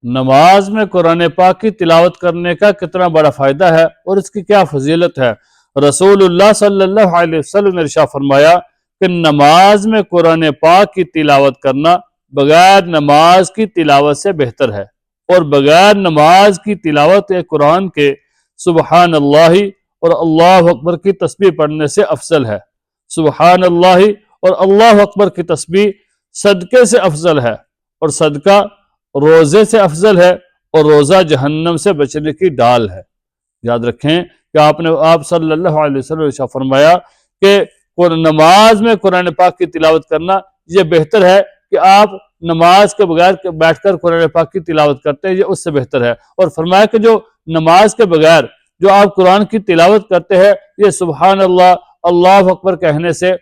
نماز میں قرآن پاک کی تلاوت کرنے کا کتنا بڑا فائدہ ہے اور اس کی کیا فضیلت ہے۔ رسول اللہ صلی اللہ علیہ وسلم نے ارشاد فرمایا کہ نماز میں قرآن پاک کی تلاوت کرنا بغیر نماز کی تلاوت سے بہتر ہے، اور بغیر نماز کی تلاوت قرآن کے سبحان اللہ اور اللہ اکبر کی تسبیح پڑھنے سے افضل ہے۔ سبحان اللہ اور اللہ اکبر کی تسبیح صدقے سے افضل ہے، اور صدقہ روزے سے افضل ہے، اور روزہ جہنم سے بچنے کی ڈال ہے۔ یاد رکھیں کہ آپ صلی اللہ علیہ وسلم نے فرمایا کہ نماز میں قرآن پاک کی تلاوت کرنا یہ بہتر ہے کہ آپ نماز کے بغیر بیٹھ کر قرآن پاک کی تلاوت کرتے ہیں، یہ اس سے بہتر ہے۔ اور فرمایا کہ جو نماز کے بغیر جو آپ قرآن کی تلاوت کرتے ہیں یہ سبحان اللہ اللہ اکبر کہنے سے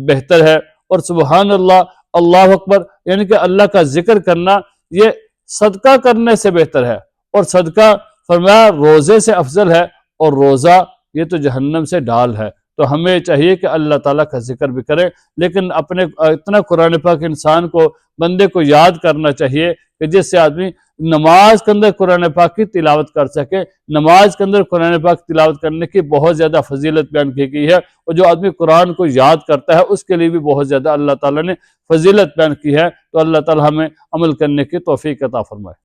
بہتر ہے، اور سبحان اللہ اللہ اکبر یعنی کہ اللہ کا ذکر کرنا یہ صدقہ کرنے سے بہتر ہے، اور صدقہ فرمایا روزے سے افضل ہے، اور روزہ یہ تو جہنم سے ڈال ہے۔ تو ہمیں چاہیے کہ اللہ تعالیٰ کا ذکر بھی کریں، لیکن اپنے اتنا قرآن پاک انسان کو بندے کو یاد کرنا چاہیے کہ جس سے آدمی نماز کے اندر قرآن پاک کی تلاوت کر سکے۔ نماز کے اندر قرآن پاک تلاوت کرنے کی بہت زیادہ فضیلت بیان کی گئی ہے، اور جو آدمی قرآن کو یاد کرتا ہے اس کے لیے بھی بہت زیادہ اللہ تعالیٰ نے فضیلت بیان کی ہے۔ تو اللہ تعالیٰ ہمیں عمل کرنے کی توفیق عطا فرمائے۔